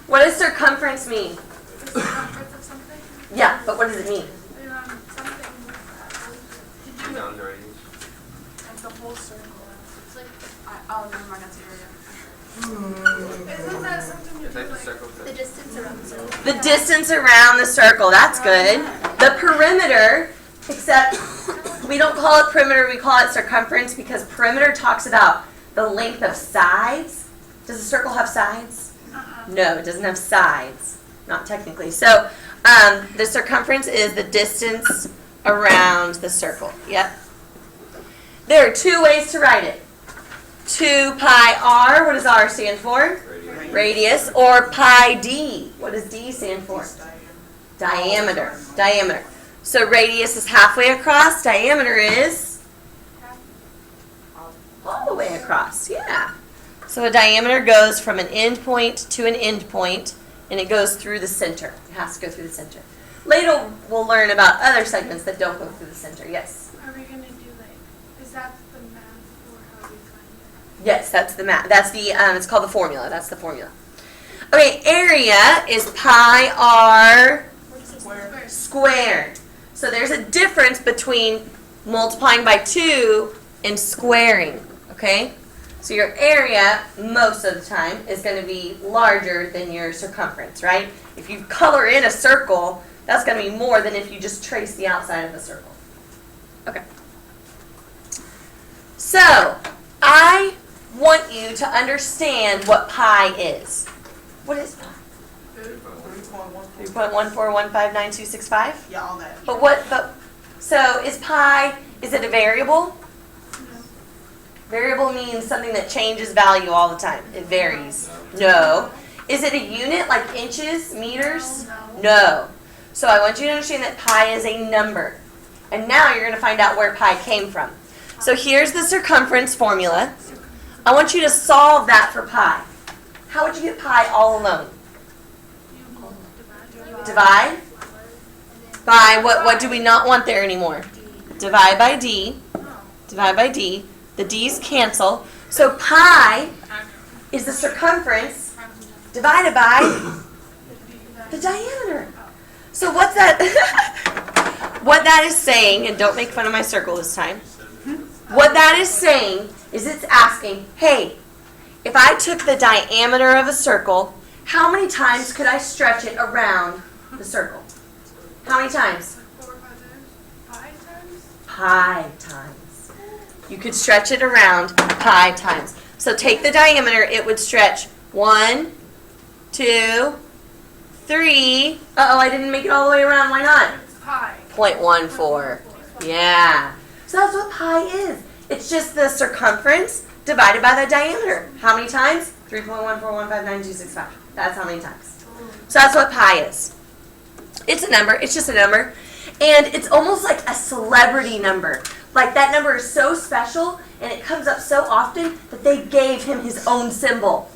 What does circumference mean? The circumference of something? Yeah, but what does it mean? Something. Down the radius. Like the whole circle. It's like, oh, never mind, that's area. Isn't that something you It's do like the like circle. the distance around the circle? The distance around the circle, that's good. The perimeter, except we don't call it perimeter, we call it circumference because perimeter talks about the length of sides. Does a circle have sides? No, it doesn't have sides, not technically. So the circumference is the distance around the circle. Yep. There are two ways to write it. 2 pi r, what does r stand for? Radius. Or pi d, what does d stand for? Diameter. Diameter. So radius is halfway across, diameter is all the way across, yeah. So a diameter goes from an end point to an end point, and it goes through the center. It has to go through the center. Later, we'll learn about other segments that don't go through the center. Yes? Are we going to do is that the math or how we find it? Yes, that's the math. That's the, it's called the formula. That's the formula. Okay, area is pi r squared. So there's a difference between multiplying by 2 and squaring, okay? So your area, most of the time, is going to be larger than your circumference, right? If you color in a circle, that's going to be more than if you just trace the outside of a circle. Okay. So, I want you to understand what pi is. What is pi? 3.14159265? Yeah, all that. So is pi, is it a variable? Variable means something that changes value all the time. It varies. No. Is it a unit like inches, meters? No. So I want you to understand that pi is a number. And now you're going to find out where pi came from. So here's the circumference formula. I want you to solve that for pi. How would you get pi all alone? Divide by what do we not want there anymore? Divide by d. Divide by d. The d's cancel. So pi is the circumference divided by the diameter. So what's that? What that is saying, and don't make fun of my circle this time. What that is saying is it's asking, hey, if I took the diameter of a circle, how many times could I stretch it around the circle? How many times? 4 or 5 times? Pi times? Pi times. You could stretch it around pi times. So take the diameter, it would stretch 1, 2, 3. Uh-oh, I didn't make it all the way around. Why not? Pi. 0.14. Yeah. So that's what pi is. It's just the circumference divided by the diameter. How many times? 3.14159265. That's how many times. So that's what pi is. It's a number. It's just a number. And it's almost like a celebrity number. Like that number is so special and it comes up so often that they gave him his own symbol.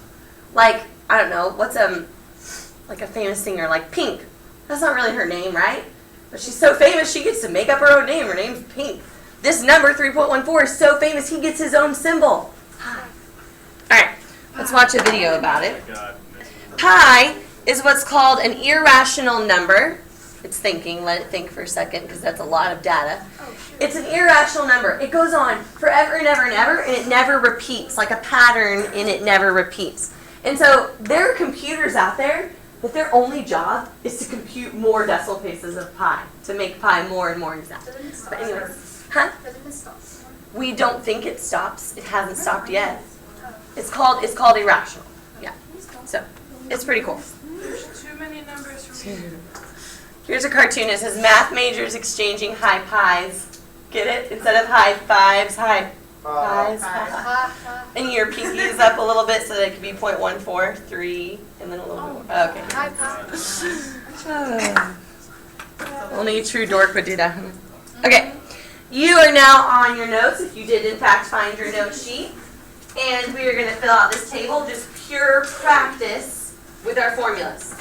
Like, I don't know, what's like a famous singer like Pink. That's not really her name, right? But she's so famous she gets to make up her own name. Her name's Pink. This number, 3.14, is so famous he gets his own symbol. Pi. Alright, let's watch a video about it. Pi is what's called an irrational number. It's thinking. Let it think for a second because that's a lot of data. It's an irrational number. It goes on forever and ever and ever, and it never repeats, like a pattern, and it never repeats. And so there are computers out there that their only job is to compute more decimal places of pi, to make pi more and more exact. But anyways, we don't think it stops. It hasn't stopped yet. It's called irrational. Yeah. So it's pretty cool. There's too many numbers for me. Here's a cartoon. It says math majors exchanging high pies. Get it? Instead of high fives, high pies. And your pinky is up a little bit so that it could be 0.143 and then a little bit more. Okay. Only a true dork would do that. Okay. You are now on your notes if you did in fact find your note sheet. And we are going to fill out this table, just pure practice with our formulas.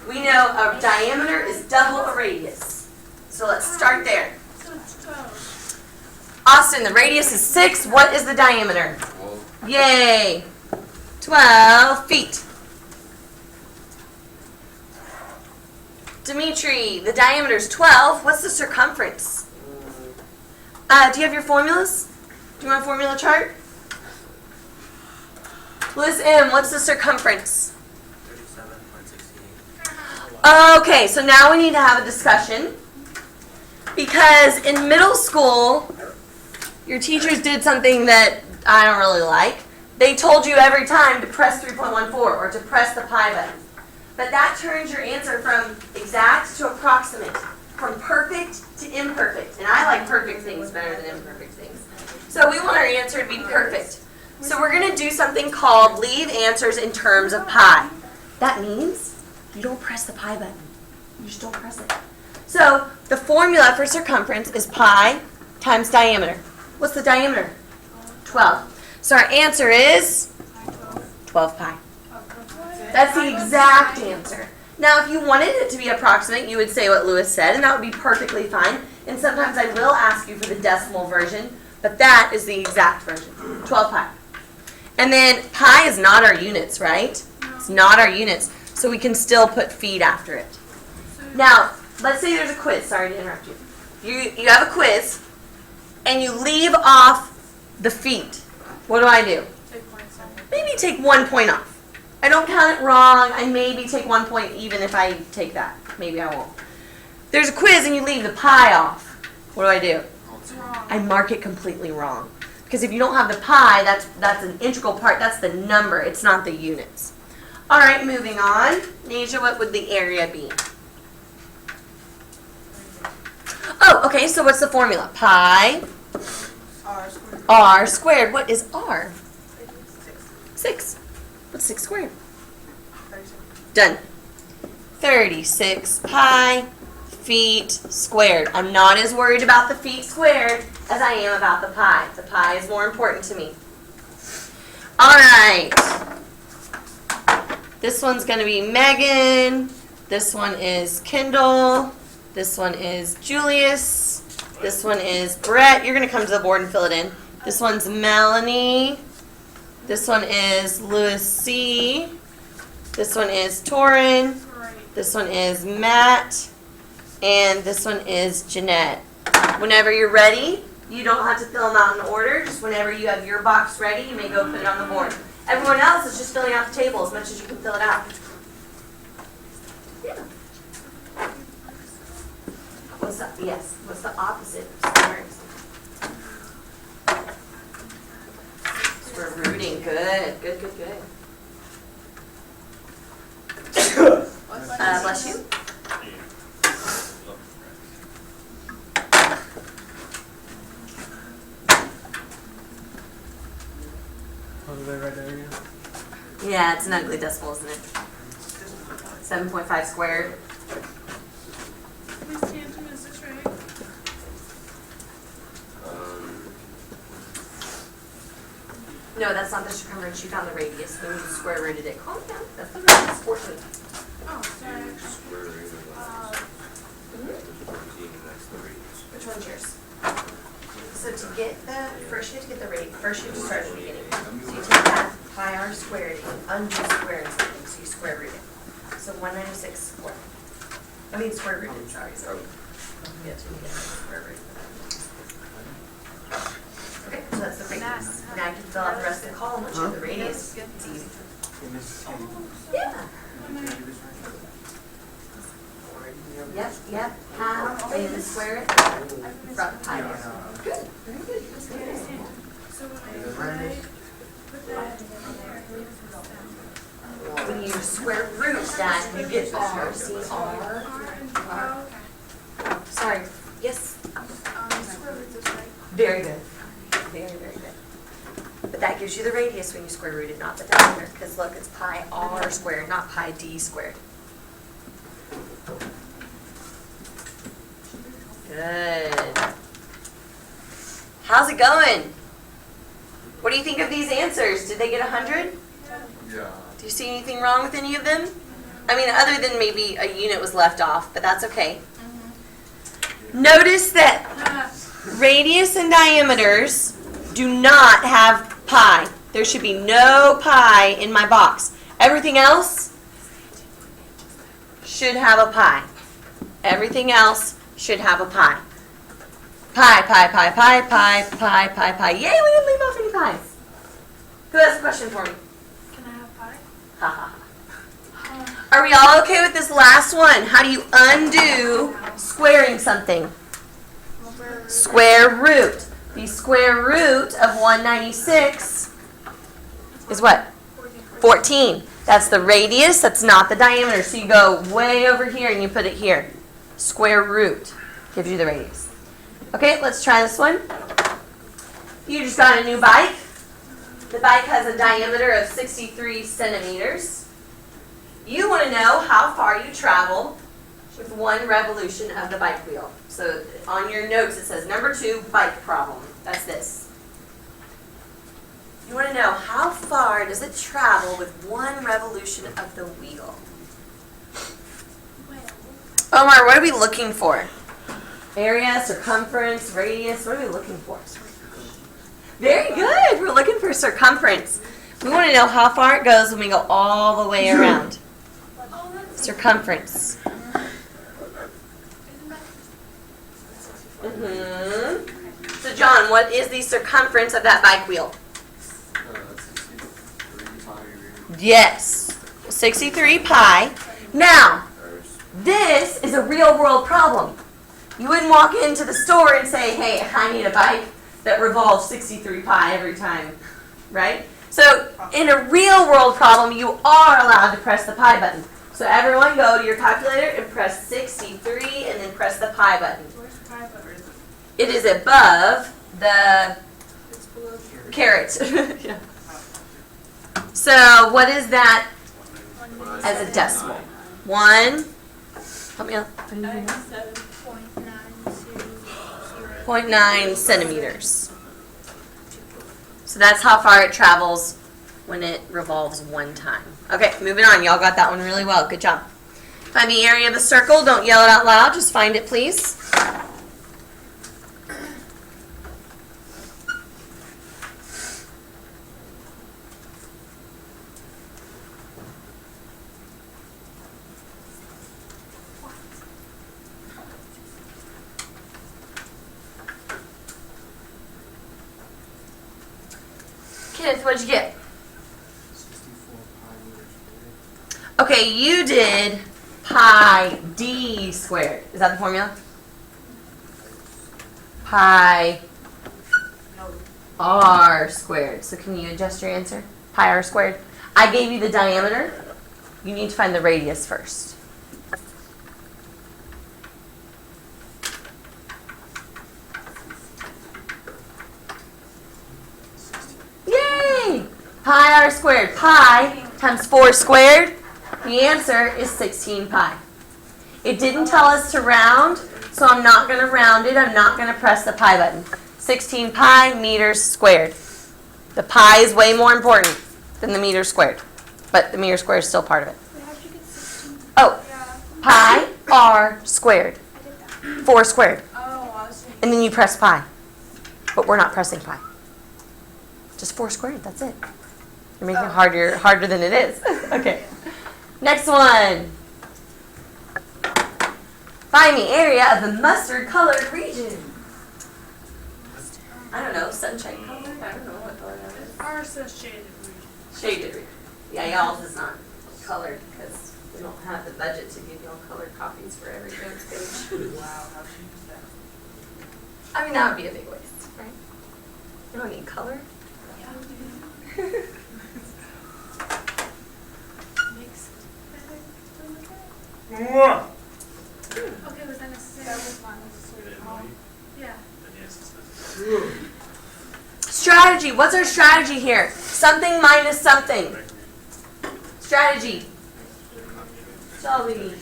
We know a diameter is double a radius. So let's start there. So it's 12. Austin, the radius is 6. What is the diameter? Yay! 12 feet. Dimitri, the diameter is 12. What's the circumference? Do you have your formulas? Do you want a formula chart? Liz M, what's the circumference? 37.68. Okay, so now we need to have a discussion. Because in middle school, your teachers did something that I don't really like. They told you every time to press 3.14 or to press the pi button. But that turns your answer from exact to approximate, from perfect to imperfect. And I like perfect things better than imperfect things. So we want our answer to be perfect. So we're going to do something called leave answers in terms of pi. That means you don't press the pi button. You just don't press it. So the formula for circumference is pi times diameter. What's the diameter? 12. So our answer is 12 pi. That's the exact answer. Now, if you wanted it to be approximate, you would say what Lewis said, and that would be perfectly fine. And sometimes I will ask you for the decimal version, but that is the exact version, 12 pi. And then pi is not our units, right? It's not our units, so we can still put feet after it. Now, let's say there's a quiz. Sorry to interrupt you. You have a quiz, and you leave off the feet. What do I do? Maybe take 1 point off. I don't count it wrong. I maybe take 1 point even if I take that. Maybe I won't. There's a quiz and you leave the pi off. What do I do? It's wrong. I mark it completely wrong. Because if you don't have the pi, that's an integral part. That's the number. It's not the units. All right, moving on. Nasia, what would the area be? Oh, okay, so what's the formula? Pi R squared. r squared. What is r? 6. What's 6 squared? 36. Done. 36 pi feet squared. I'm not as worried about the feet squared as I am about the pi. The pi is more important to me. All right. This one's going to be Megan. This one is Kendall. This one is Julius. This one is Brett. You're going to come to the board and fill it in. This one's Melanie. This one is Louis C. This one is Torin. Great. This one is Matt. And this one is Jeanette. Whenever you're ready, you don't have to fill them out in order. Just whenever you have your box ready, you may go put it on the board. Everyone else is just filling out the table as much as you can fill it out. Yeah. What's the, yes, what's the opposite of squares? We're rooting. Good, good, good, good. Bless you. What did I write there again? Yeah, it's an ugly decimal, isn't it? 7.5 squared. Please tangent, is this right? No, that's not the circumference. You found the radius when you square rooted it. Calm down. That's the radius. 14. Oh, sorry. Square root of Uh, 14, and that's the radius. Which one's yours? So to get the, first you have to get the radius. First you have to start at the beginning. So you take that pi r squared and undo square and something, so you square root it. So 196 squared. I mean square rooted, sorry. Yeah, so you get square root. Okay, so that's the radius. Now you can fill out the rest of the column once you have the radius. It's easy. Yeah. Yep, yep. Half, and then square it. Front pi. Good. Very good. That's good. so when I put that When you square root that, you get r. See r? oh, okay. Sorry. Yes. Square root this right. Very good. Very, very good. But that gives you the radius when you square root it, not the diameter. Because look, it's pi r squared, not pi d squared. Good. How's it going? What do you think of these answers? Did they get 100? Yeah. Do you see anything wrong with any of them? I mean, other than maybe a unit was left off, but that's okay. Notice that radius and diameters do not have pi. There should be no pi in my box. Everything else should have a pi. Everything else should have a pi. Pi, pi, pi, pi, pi, pi, pi, pi. Yay, we didn't leave off any pies. Who has a question for me? Can I have pie? Ha ha ha. Are we all okay with this last one? How do you undo squaring something? Square root. The square root of 196 is what? 14. That's the radius, that's not the diameter. So you go way over here and you put it here. Square root gives you the radius. Okay, let's try this one. You just got a new bike. The bike has a diameter of 63 centimeters. You want to know how far you travel with one revolution of the bike wheel. So on your notes it says number 2, bike problem. That's this. You want to know how far does it travel with one revolution of the wheel? Omar, what are we looking for? Area, circumference, radius, what are we looking for? Very good. We're looking for circumference. We want to know how far it goes when we go all the way around. Circumference. So John, what is the circumference of that bike wheel? 63 pi. Yes, 63 pi. Now, this is a real world problem. You wouldn't walk into the store and say, hey, I need a bike that revolves 63 pi every time, right? So in a real world problem, you are allowed to press the pi button. So everyone go to your calculator and press 63 and then press the pi button. Where's the pie button? It is above the It's below here. caret. Yeah. So what is that as a decimal? 1, help me out. 0.9 centimeters. So that's how far it travels when it revolves one time. Okay, moving on. Y'all got that one really well. Good job. Find the area of the circle. Don't yell it out loud. Just find it, please. Kenneth, what'd you get? 64 pi meters squared. Okay, you did pi d squared. Is that the formula? Pi r squared. So can you adjust your answer? Pi r squared. I gave you the diameter. You need to find the radius first. Yay! Pi r squared. Pi times 4 squared. The answer is 16 pi. It didn't tell us to round, so I'm not going to round it. I'm not going to press the pi button. 16 pi meters squared. The pi is way more important than the meter squared, but the meter squared is still part of it. Wait, how'd you get 16? Oh, Yeah, pi r squared. I did that. 4 squared. Oh, I was thinking. And then you press pi. But we're not pressing pi. Just 4 squared, that's it. You're making it harder than it is. Okay. Next one. Find the area of the mustard colored region. I don't know, sunshine color? I don't know what color that is. Ours says shaded region. Shaded region. Yeah, y'all's is not colored because we don't have the budget to give y'all colored copies for every notes page. Wow, how cheap is that? I mean, that would be a big waste, right? You don't need color. Yeah. Makes it better. Okay, was that necessary? That was not necessary at all. Yeah. Strategy. What's our strategy here? Something minus something. Strategy. Shelby.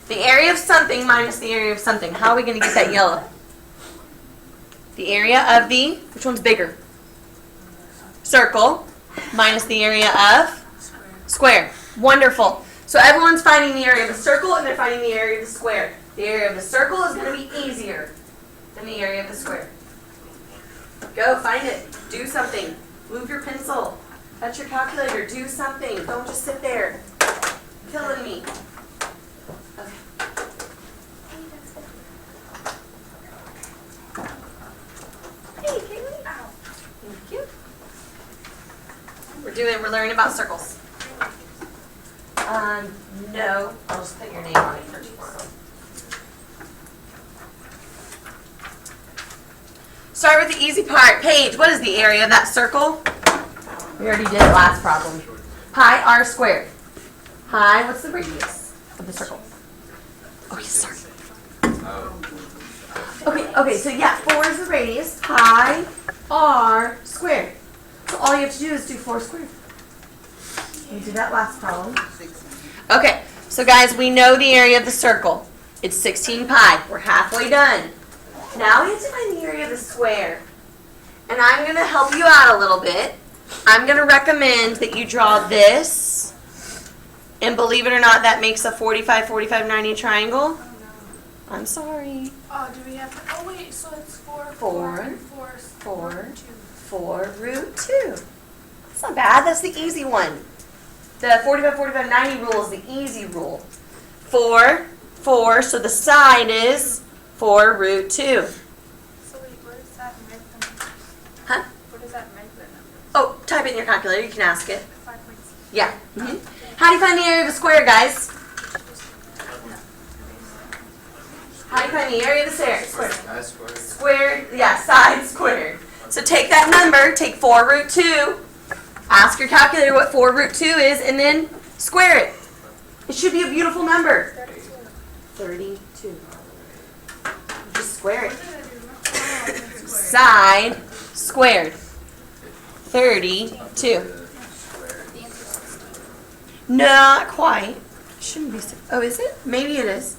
The area of something minus the area of something. How are we going to get that yellow? The area of the, which one's bigger? Circle minus the area of square. Wonderful. So everyone's finding the area of the circle and they're finding the area of the square. The area of the circle is going to be easier than the area of the square. Go, find it. Do something. Move your pencil. Touch your calculator. Do something. Don't just sit there. Killing me. Okay. We're learning about circles. No. I'll just put your name on it for tomorrow. Start with the easy part. Paige, what is the area of that circle? We already did it last problem. Pi r squared. Pi, what's the radius of the circle? Oh, yes, sorry. Okay, so yeah, 4 is the radius. Pi r squared. So all you have to do is do 4 squared. We did that last problem. Okay, so guys, we know the area of the circle. It's 16 pi. We're halfway done. Now we have to find the area of the square. And I'm going to help you out a little bit. I'm going to recommend that you draw this. And believe it or not, that makes a 45, 45, 90 triangle. Oh, no. I'm sorry. Oh, do we have to? Oh, wait, so it's 4, 4, 4, 4, 2. 4 root 2. That's not bad. That's the easy one. The 45, 45, 90 rule is the easy rule. 4, 4, so the side is 4 root 2. So wait, what does that make the numbers? Huh? What does that make the numbers? Oh, type it in your calculator. You can ask it. 5.6. Yeah. How do you find the area of a square, guys? How do you find the area of the square? Squared, yeah, side squared. So take that number, take 4 root 2, ask your calculator what 4 root 2 is, and then square it. It should be a beautiful number. 32. Just square it. Side squared. 32. Not quite. Shouldn't be. Oh, is it? Maybe it is.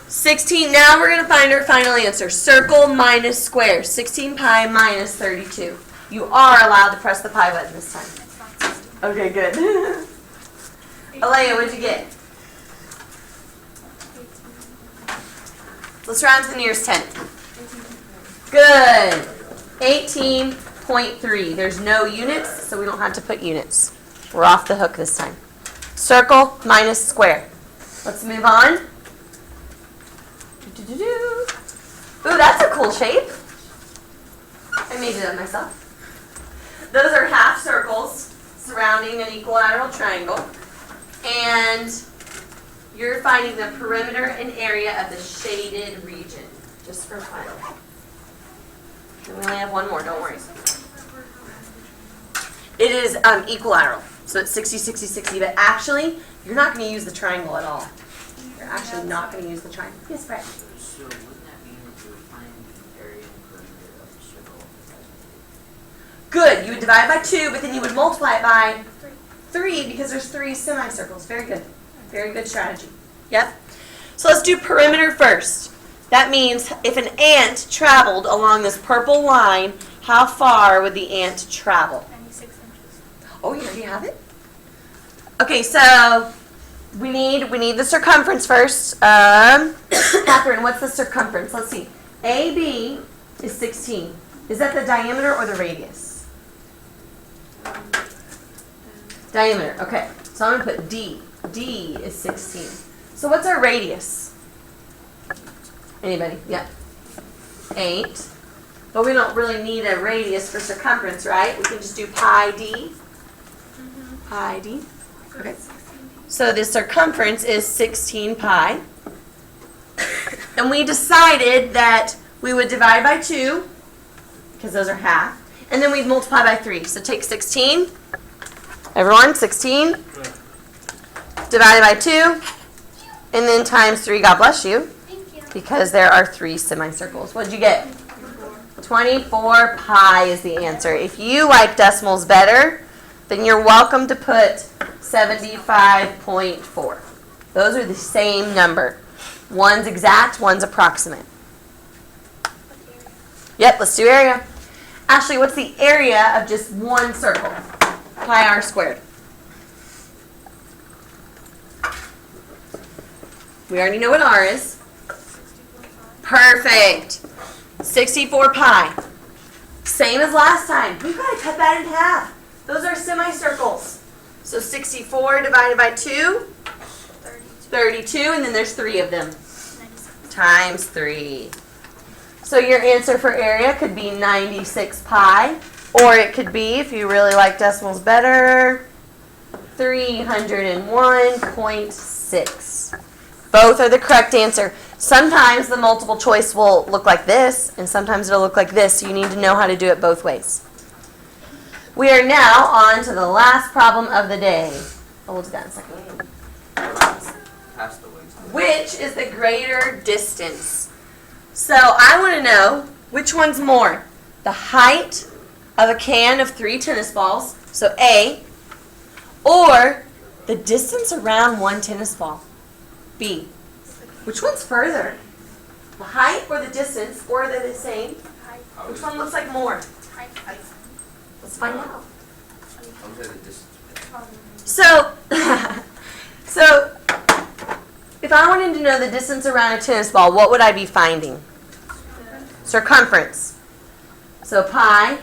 16. Now we're going to find our final answer. Circle minus square. 16 pi minus 32. You are allowed to press the pi button this time. Okay, good. Alea, what'd you get? Let's round to the nearest 10. Good. 18.3. There's no units, so we don't have to put units. We're off the hook this time. Circle minus square. Let's move on. Ooh, that's a cool shape. I made it up myself. Those are half circles surrounding an equilateral triangle. And you're finding the perimeter and area of the shaded region, just for fun. We only have one more, don't worry. It is equilateral, so it's 60, 60, 60, but actually, you're not going to use the triangle at all. You're actually not going to use the triangle. Yes, Brett? So wouldn't that mean that you would find the area and perimeter of the circle? Good. You would divide by 2, but then you would multiply it by 3 because there's 3 semicircles. Very good. Very good strategy. Yep. So let's do perimeter first. That means if an ant traveled along this purple line, how far would the ant travel? 96 inches. Oh, you already have it? Okay, so we need the circumference first. Catherine, what's the circumference? Let's see. AB is 16. Is that the diameter or the radius? Diameter, okay. So I'm going to put D. D is 16. So what's our radius? Anybody? Yeah. 8. But we don't really need a radius for circumference, right? We can just do pi D. Pi D. Okay. So the circumference is 16 pi. And we decided that we would divide by 2, because those are half. And then we'd multiply by 3. So take 16. Everyone, 16. Divided by 2. And then times 3. God bless you. Thank you. Because there are 3 semicircles. What did you get? 24 pi is the answer. If you like decimals better, then you're welcome to put 75.4. Those are the same number. One's exact, one's approximate. Yep, let's do area. Ashley, what's the area of just one circle? Pi r squared. We already know what r is. Perfect. 64 pi. Same as last time. We've got to cut that in half. Those are semicircles. So 64 divided by 2, 32, and then there's 3 of them. 96. Times 3. So your answer for area could be 96 pi Or it could be, if you really like decimals better, 301.6. Both are the correct answer. Sometimes the multiple choice will look like this, and sometimes it'll look like this, so you need to know how to do it both ways. We are now on to the last problem of the day. Hold it down a second. Pass the weights. Which is the greater distance? So I want to know which one's more. The height of a can of 3 tennis balls, so A, or the distance around one tennis ball, B. Which one's further? The height or the distance, or are they the same? Which one looks like more? Let's find out. I'll say the distance. So, if I wanted to know the distance around a tennis ball, what would I be finding? Circumference. So pi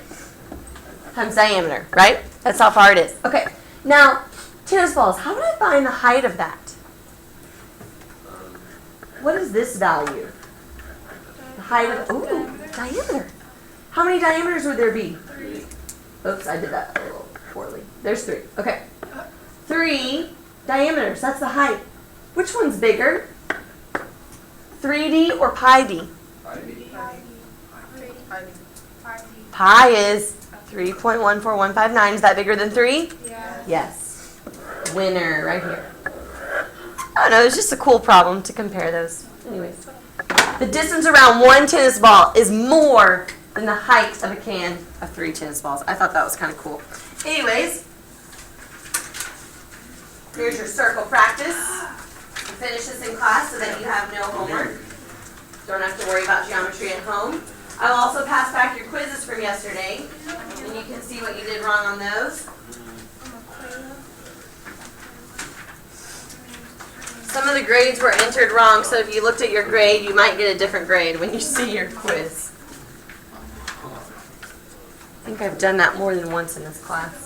times diameter, right? That's how far it is. Okay, now, tennis balls, how would I find the height of that? What is this value? The height of, ooh, diameter. How many diameters would there be? 3. Oops, I did that a little poorly. There's 3. Okay. 3 diameters, that's the height. Which one's bigger? 3D or pi d? Pi is 3.14159. Is that bigger than 3? Yeah. Yes. Winner right here. Oh no, it's just a cool problem to compare those. Anyways. The distance around one tennis ball is more than the height of a can of 3 tennis balls. I thought that was kind of cool. Anyways, here's your circle practice. You finish this in class so that you have no homework. Don't have to worry about geometry at home. I will also pass back your quizzes from yesterday, and you can see what you did wrong on those. Some of the grades were entered wrong, so if you looked at your grade, you might get a different grade when you see your quiz. I think I've done that more than once in this class.